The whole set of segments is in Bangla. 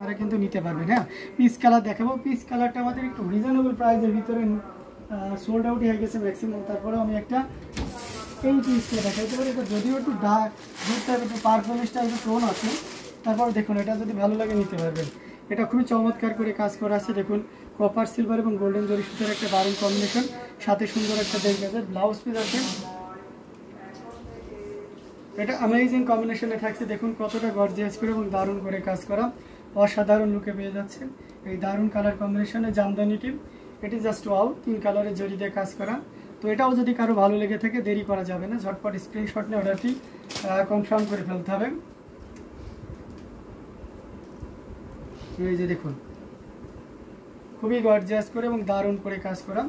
আপনারা কিন্তু নিতে পারবেন। হ্যাঁ, পিচ কালার দেখাবো। পিচ কালারটা আমাদের একটু রিজনেবল প্রাইসের ভিতরে সোল্ড আউট হয়ে গেছে ম্যাক্সিমাম। তারপরে আমি একটা এই পিসটা দেখাইতে পারি। এটা যদিও একটু ডার্ক টাইপের, একটু পারফরমেন্স টাইপের টোন আছে, তারপর দেখুন এটা যদি ভালো লাগে নিতে পারবেন। এটা খুবই চমৎকার করে কাজ করা আছে। দেখুন কপার সিলভার এবং গোল্ডেন জরি সুতার একটা দারুণ কম্বিনেশন, সাথে সুন্দর একটা দেড় গজের ব্লাউজ পিস আছে। এটা অ্যামেজিং কম্বিনেশনে থাকছে। দেখুন কতটা গর্জিয়াস করে এবং দারুণ করে কাজ করা, অসাধারণ লুকে পেয়ে যাচ্ছেন এই দারুণ কালার কম্বিনেশনে জামদানিটি। এটি জাস্ট ওয়াও, 3 কালারের জরি দিয়ে কাজ করা। তো এটাও যদি কারো ভালো লেগে থাকে দেরি করা যাবে না, ঝটপট স্ক্রিনশট নিয়ে অর্ডারটি কনফার্ম করে ফেলতে হবে। এই যে দেখুন খুবই গর্জিয়াস করে এবং দারুণ করে কাজ করা,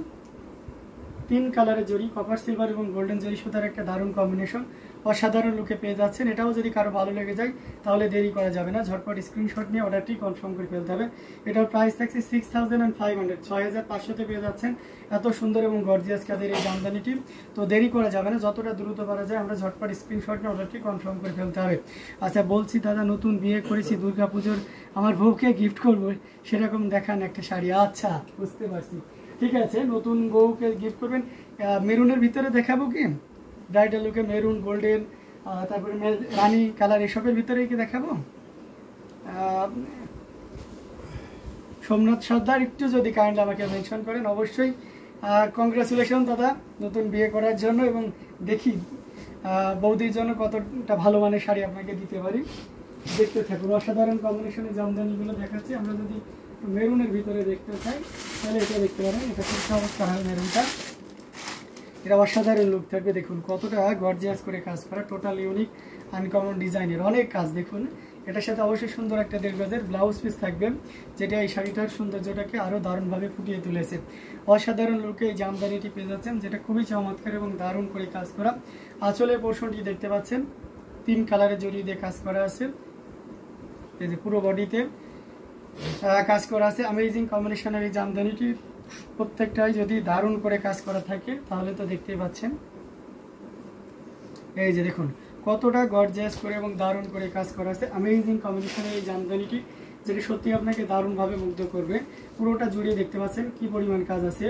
3 কালারের জরি, কপার সিলভার এবং গোল্ডেন জরি সুতার একটা দারুণ কম্বিনেশন, অসাধারণ লুকে পেয়ে যাচ্ছেন। এটাও যদি কারো ভালো লেগে যায় তাহলে দেরি করা যাবে না, ঝটপট স্ক্রিনশট নিয়ে অর্ডারটি কনফার্ম করে ফেলতে হবে। এটার প্রাইস থাকছে 6500, 6500-তে পেয়ে যাচ্ছেন এত সুন্দর এবং গর্জিয়াস কাজের এই জামদানিটি। তো দেরি করা যাবে না, যতটা দ্রুত করা যায় আমরা ঝটপট স্ক্রিনশট নিয়ে অর্ডারটি কনফার্ম করে ফেলতে হবে। আচ্ছা বলছি দাদা, নতুন বিয়ে করেছি, দুর্গাপুজোর আমার বউকে গিফট করবো, সেরকম দেখান একটা শাড়ি। আচ্ছা বুঝতে পারছি, ঠিক আছে, নতুন বউকে গিফট করবেন। মেরুনের ভিতরে দেখাবো কি, ব্রাইডাল লুকে মেরুন, গোল্ডেন, তারপরে রানি কালার, এসবের ভিতরেই কি দেখাবো? সোমনাথ সর্দার একটু যদি কাইন্ডলি আমাকে মেনশন করেন, অবশ্যই। কংগ্রাচুলেশন দাদা নতুন বিয়ে করার জন্য, এবং দেখি বৌদির জন্য কতটা ভালো মানের শাড়ি আপনাকে দিতে পারি। দেখতে থাকুন, অসাধারণ কম্বিনেশনে জামদানিগুলো দেখাচ্ছি। আমরা যদি মেরুনের ভিতরে দেখতে চাই তাহলে এটা দেখতে পারেন, এটা খুব চমৎকার হয় মেরুনটা, এটা অসাধারণ লুক থাকবে। দেখুন কতটা গর্জিয়াস করে কাজ করা, টোটাল ইউনিক আনকমন ডিজাইনের অনেক কাজ। দেখুন এটার সাথে অবশ্যই সুন্দর একটা 1.5 গজের ব্লাউজ পিস থাকবে, যেটা এই শাড়িটার সৌন্দর্যটাকে আরও দারুণভাবে ফুটিয়ে তুলেছে। অসাধারণ লুকে এই জামদানিটি পেয়ে যাচ্ছেন, যেটা খুবই চমৎকার এবং দারুণ করে কাজ করা। আঁচলের পোর্শনটি দেখতে পাচ্ছেন 3 কালারের জড়ি দিয়ে কাজ করা আছে, এই যে পুরো বডিতে কাজ করা আছে। অ্যামেজিং কম্বিনেশনের এই জামদানিটি প্রত্যেকটাই যদি দারুণ করে কাজ করা থাকে তাহলে তো দেখতেই পাচ্ছেন। এই যে দেখুন কতটা গর্জিয়াস করে এবং দারুণ করে কাজ করা আছে। অ্যামেজিং কম্বিনেশনের এই জামদানিটি, যেটি সত্যি আপনাকে দারুণভাবে মুগ্ধ করবে। পুরোটা জুড়িয়ে দেখতে পাচ্ছেন কি পরিমাণ কাজ আছে।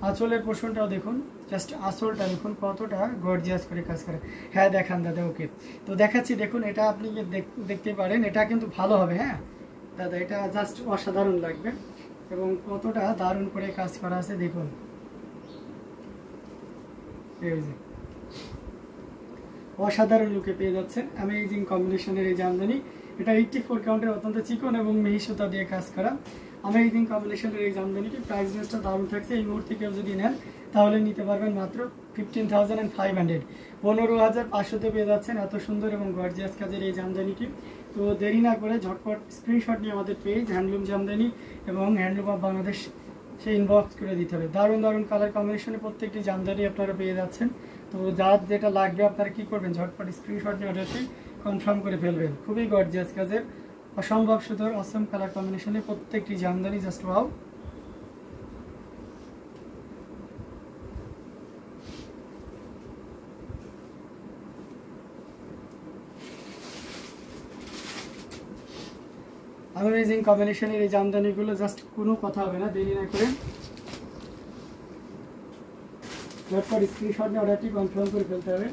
আঁচলের পোর্শনটাও দেখুন, জাস্ট আঁচলটা দেখুন কতটা গর্জিয়াস করে কাজ করে। হ্যাঁ দেখান দাদা, ওকে তো দেখাচ্ছি। দেখুন এটা আপনি দেখতে পারেন, এটা কিন্তু ভালো হবে। হ্যাঁ দাদা, এটা জাস্ট অসাধারণ লাগবে এবং কতটা দারুণ করে কাজ করা আছে দেখুন। এই যে অসাধারণ লুকে পেয়ে যাচ্ছেন অ্যামেজিং কম্বিনেশনের এই জামদানি। এটা 84 কাউন্টের অত্যন্ত চিকন এবং মিহি সুতা দিয়ে কাজ করা অ্যামেজিং কম্বিনেশনের এই জামদানিটি। প্রাইস রেঞ্জটা দারুণ থাকছে। এই মুহূর্তে কেউ যদি নেন তাহলে নিতে পারবেন মাত্র 15,500, 15,500-তে পেয়ে যাচ্ছেন এত সুন্দর এবং গর্জিয়াস কাজের এই জামদানিটি। তো দেরি না করে ঝটপট স্ক্রিনশট নিয়ে আমাদের পেজ হ্যান্ডলুম জামদানি এবং handloom of Bangladesh say inbox করে দিতে হবে। দারুণ দারুণ কালার কম্বিনেশনে প্রত্যেকটি জামদানি আপনারা পেয়ে যাচ্ছেন। তো যার যেটা লাগবে আপনারা কি করবেন, ঝটপট স্ক্রিনশট নিয়ে অর্ডারটি কনফার্ম করে ফেলবেন। খুবই গর্জিয়াস কাজের অসম্ভব সুন্দর অসম কালার কম্বিনেশনে প্রত্যেকটি জামদানি, জাস্ট ওয়াও। অ্যামেজিং কম্বিনেশনের এই জামদানিগুলো, জাস্ট কোনো কথা হবে না, দেরি না করে ঝটপট স্ক্রিনশট নিয়ে অর্ডারটি কনফার্ম করে ফেলতে হবে।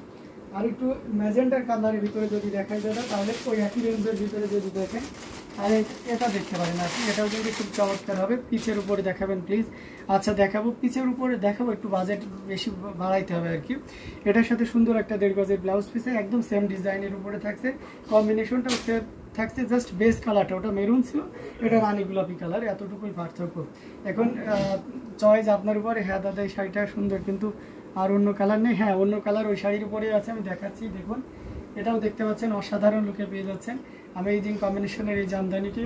আর একটু ম্যাজেন্টার কালারের ভিতরে যদি দেখাই দাদা, তাহলে ওই একই রেঞ্জের ভিতরে যদি দেখেন তাহলে এটা দেখতে পারেন আপনি, এটাও কিন্তু খুব চমৎকার হবে। পিচের উপরে দেখাবেন প্লিজ। আচ্ছা দেখাবো, পিচের উপরে দেখাবো, একটু বাজেট বেশি বাড়াইতে হবে আর কি। এটার সাথে সুন্দর একটা 1.5 গজের ব্লাউজ পিসে একদম সেম ডিজাইনের উপরে থাকছে। কম্বিনেশনটা থাকছে জাস্ট বেস কালারটা, ওটা মেরুন ছিল, এটা রানী গোলাপি কালার, এতটুকুই পার্থক্য। এখন চয়েস আপনার উপরে। হ্যাঁ দাদা এই শাড়িটা সুন্দর, কিন্তু আর অন্য কালার নেই। হ্যাঁ অন্য কালার ওই শাড়ির উপরে আছে, আমি দেখাচ্ছি। দেখুন এটাও দেখতে পাচ্ছেন, অসাধারণ লুকে পেয়ে যাচ্ছেন অ্যামেজিং কম্বিনেশনের এই জামদানিটি।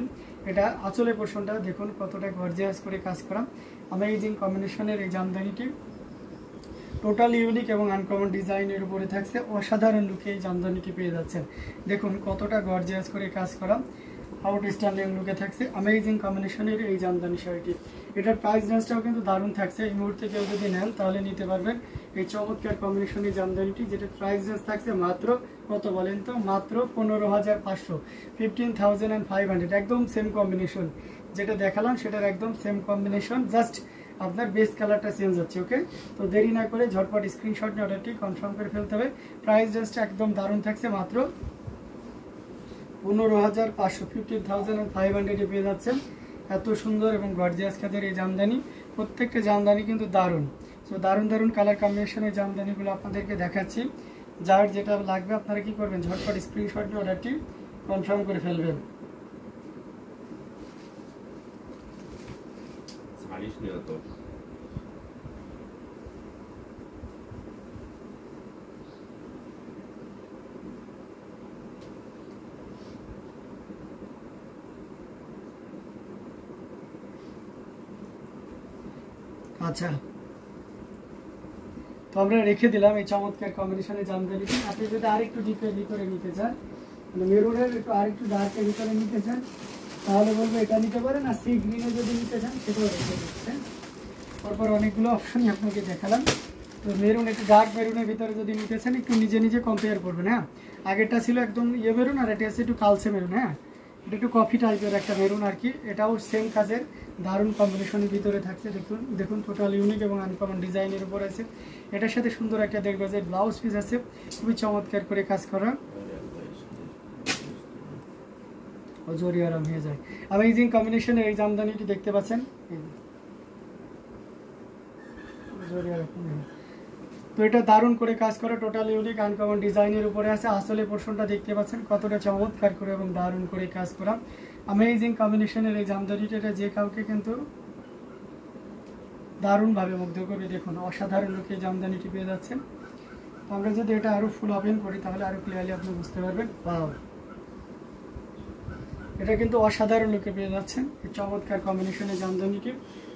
এটা আঁচলের পোর্শনটা দেখুন কতটা গর্জিয়াস করে কাজ করা অ্যামেজিং কম্বিনেশনের এই জামদানিটি। টোটাল ইউনিক এবং আনকমন ডিজাইনের উপরে থাকছে, অসাধারণ লুকে এই জামদানিটি পেয়ে যাচ্ছেন। দেখুন কতটা গর্জিয়াস করে কাজ করা আউটস্ট্যান্ডিং লুকে থাকছে। অ্যামেজিং কম্বিনেশনের এই জামদানি শাড়িটি, এটার প্রাইস রেঞ্জটাও কিন্তু দারুণ থাকছে। এই মুহূর্তে কেউ যদি নেন তাহলে নিতে পারবেন এই চমৎকার কম্বিনেশনের জামদানিটি, যেটার প্রাইস রেঞ্জ থাকছে মাত্র কত বলেন তো, মাত্র 15,500, 15,500। একদম সেম কম্বিনেশন, যেটা দেখালাম সেটার একদম সেম কম্বিনেশন, জাস্ট আপনার বেস কালারটা চেঞ্জ হচ্ছে। ওকে, তো দেরি না করে ঝটপট স্ক্রিনশট নিয়ে অর্ডারটি কনফার্ম করে ফেলতে হবে। প্রাইস রেঞ্জটা একদম দারুণ থাকছে, মাত্র 15,500, 15,500 পেয়ে যাচ্ছেন। এত সুন্দর এবং গর্জিয়াস কাজের এই জামদানি, প্রত্যেকটা জামদানি কিন্তু দারুণ। সো দারুণ দারুণ কালার কম্বিনেশনের জামদানিগুলো আপনাদেরকে দেখাচ্ছি। যার যেটা লাগবে আপনারা কি করবেন, ঝটপট স্ক্রিনশট নিয়ে অর্ডারটি কনফার্ম করে ফেলবেন। আচ্ছা, তো আমরা রেখে দিলাম এই চমৎকার কম্বিনেশনের জামদানিটি। আপনি যদি আরেকটু ডিপের ভিতরে নিতে চান, মানে মেরুনের একটু আরেকটু ডার্কের ভিতরে নিতে চান, তাহলে বলবো এটা নিতে পারেন। আর সি গ্রিনে যদি নিতে চান সেটাও রেখে দিচ্ছেন। তারপর অনেকগুলো অপশনই আপনাকে দেখালাম। তো মেরুন, একটু ডার্ক মেরুনের ভিতরে যদি নিতে চান একটু নিজে নিজে কম্পেয়ার করবেন। হ্যাঁ, আগেরটা ছিল একদম ইয়ে মেরুন, আর এটা হচ্ছে একটু কালচে মেরুন। হ্যাঁ, এটা একটু কফি টাইপের একটা মেরুন আর কি। এটাও সেম কাজের দারুণ কম্বিনেশনের ভিতরে থাকছে। দেখুন দেখুন, টোটাল ইউনিক এবং আনকমন ডিজাইনের উপর আছে। এটার সাথে সুন্দর একটা 1.5 গজের ব্লাউজ পিস আছে, খুবই চমৎকার করে কাজ করা, জরি আরাম হয়ে যায়। অ্যামেজিং কম্বিনেশনের এই জামদানিটি দেখতে পাচ্ছেন, জরি আরাম। তো এটা দারুণ করে কাজ করা, টোটাল ইউনিক আনকমন ডিজাইনের উপরে আছে। আসলে পোর্শনটা দেখতে পাচ্ছেন কতটা চমৎকার করে এবং দারুণ করে কাজ করা। অ্যামেজিং কম্বিনেশনের এই জামদানিটা, এটা যে কাউকে কিন্তু দারুণভাবে মুগ্ধ করবে। দেখুন অসাধারণ লোকে জামদানিটি পেয়ে যাচ্ছেন। আমরা যদি এটা আরো ফুল ওপেন করি তাহলে আরো ক্লিয়ারলি আপনি বুঝতে পারবেন। ওয়াও, এটা কিন্তু অসাধারণ লোকে পেয়ে যাচ্ছেন এই চমৎকার কম্বিনেশনের জামদানিটি,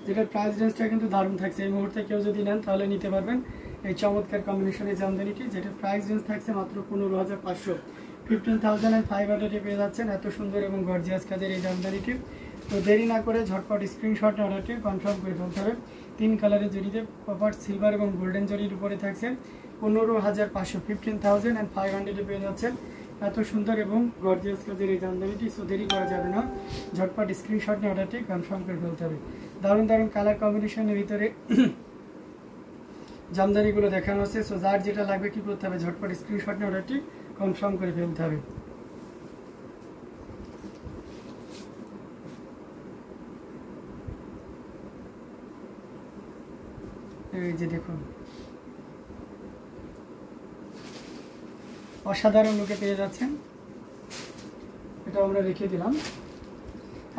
যেটার প্রাইস রেঞ্জটা কিন্তু দারুণ থাকছে। এই মুহূর্তে কেউ যদি নেন তাহলে নিতে পারবেন এই চমৎকার কম্বিনেশনের জামদানিটি, যেটার প্রাইস রেঞ্জ থাকছে মাত্র 15,500, 15,500 পেয়ে যাচ্ছেন। এত সুন্দর এবং গর্জিয়াস কাজের এই জামদানিটি। তো দেরি না করে ঝটপট স্ক্রিনশট অর্ডারটি কনফার্ম করে ফেলতে হবে। 3 কালারের জড়িতে কপার, সিলভার এবং গোল্ডেন জরির উপরে থাকছে 15,500, 15,500 পেয়ে যাচ্ছেন। এত সুন্দর এবং গর্জিয়াস কাজের এই জামদানিটি। সো দেরি করা যাবে না, ঝটপট স্ক্রিনশট নিয়ে অর্ডারটি কনফার্ম করে ফেলতে হবে। দারুণ দারুণ কালার কম্বিনেশনের ভিতরে জামদানিগুলো দেখানো হচ্ছে। সো যার যেটা লাগবে কি করতে হবে, ঝটপট স্ক্রিনশট নিয়ে অর্ডারটি কনফার্ম করে ফেলতে হবে। এই যে দেখুন অসাধারণ লোকে পেয়ে যাচ্ছেন। এটা আমরা রেখে দিলাম।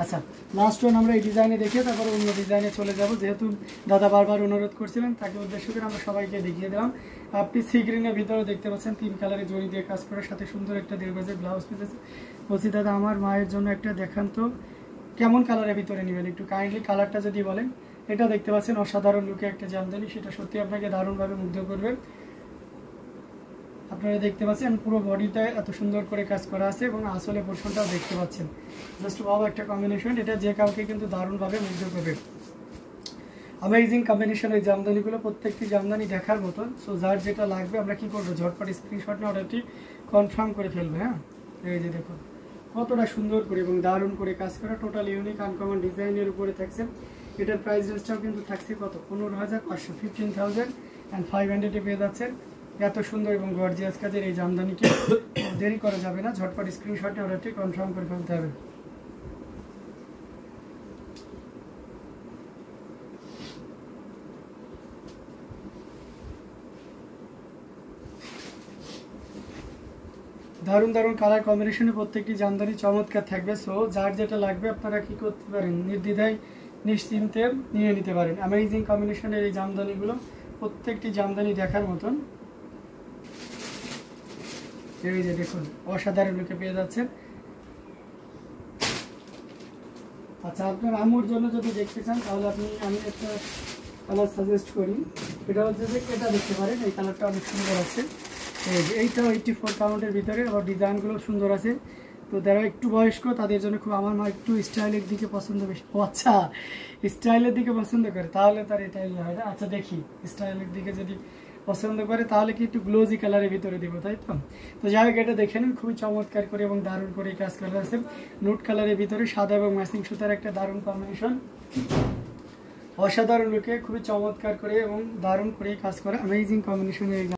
আচ্ছা, লাস্ট ওয়ান আমরা এই ডিজাইনে দেখে তারপরে অন্য ডিজাইনে চলে যাব। যেহেতু দাদা বারবার অনুরোধ করছিলেন, তাকে উদ্দেশ্য করে আমরা সবাইকে দেখিয়ে দিলাম। আপনি সি গ্রিনের ভিতরে দেখতে পাচ্ছেন 3 কালারের জড়ি দিয়ে কাজ করার সাথে সুন্দর একটা 1.5 গজের ব্লাউজ পিস আছে। বলছি দাদা আমার মায়ের জন্য একটা দেখান তো, কেমন কালারের ভিতরে নেবেন একটু কাইন্ডলি কালারটা যদি বলেন। এটা দেখতে পাচ্ছেন অসাধারণ লুকে একটা জামদানি, সেটা সত্যি আপনাকে দারুণভাবে মুগ্ধ করবে। আপনারা দেখতে পাচ্ছেন পুরো বডিটা এত সুন্দর করে কাজ করা আছে এবং আসলে পোর্শনটাও দেখতে পাচ্ছেন। জাস্ট ভালো একটা কম্বিনেশন, এটা যে কাউকে কিন্তু দারুণভাবে মুগ্ধ করবে। অ্যামেজিং কম্বিনেশন এই জামদানিগুলো, প্রত্যেকটি জামদানি দেখার মতন। সো যার যেটা লাগবে আমরা কি করবো, ঝটপট স্ক্রিনশট নিয়ে অর্ডারটি কনফার্ম করে ফেলবে। হ্যাঁ, এই যে দেখুন কতটা সুন্দর করে এবং দারুণ করে কাজ করা, টোটাল ইউনিক আনকমন ডিজাইনের উপরে থাকছে। এটার প্রাইস রেঞ্জটাও কিন্তু থাকছে কত, 15,500, 15,500 পেয়ে যাচ্ছেন। এত সুন্দর এবং গর্জিয়াস কাজের এই জামদানিটি দেরি করা যাবে না, ঝটপট স্ক্রিনশটে অর্ডারটি কনফার্ম করে ফেলতে হবে। দারুণ দারুণ কালার কম্বিনেশনে প্রত্যেকটি জামদানি চমৎকার থাকবে। সো যার যেটা লাগবে আপনারা কি করতে পারেন, নির্দ্বিধায় নিশ্চিন্তে নিয়ে নিতে পারেন। অ্যামেজিং কম্বিনেশনের এই জামদানিগুলো প্রত্যেকটি জামদানি দেখার মতন। এই যে দেখুন অসাধারণ লুকে পেয়ে যাচ্ছেন। আচ্ছা, আপনার আম্মুর জন্য যদি দেখতে চান তাহলে আমি একটা কালার সাজেস্ট করি। এটা হচ্ছে যে এটা দেখতে পারেন, এই কালারটা অনেক সুন্দর আছে। এই যে এইটা 84 কাউন্টের ভিতরে, আবার ডিজাইনগুলো সুন্দর আছে। তো যারা একটু বয়স্ক তাদের জন্য খুব, আমার মা একটু স্টাইলের দিকে পছন্দ বেশি। ও আচ্ছা, স্টাইলের দিকে পছন্দ করে, তাহলে তার এটাই হয় না। আচ্ছা দেখি, স্টাইলের দিকে যদি পছন্দ করে তাহলে কি একটু গ্লোজি কালারের ভিতরে দিব, তাই তো? তো যাই হোক, এটা দেখে নিন, খুবই চমৎকার করে এবং দারুণ করে কাজ করা আছে। নুট কালারের ভিতরে সাদা এবং ম্যাচিং সুতার একটা দারুণ কম্বিনেশন, অসাধারণ লুকে খুবই চমৎকার করে এবং দারুণ করে কাজ করা, অ্যামেজিং কম্বিনেশনের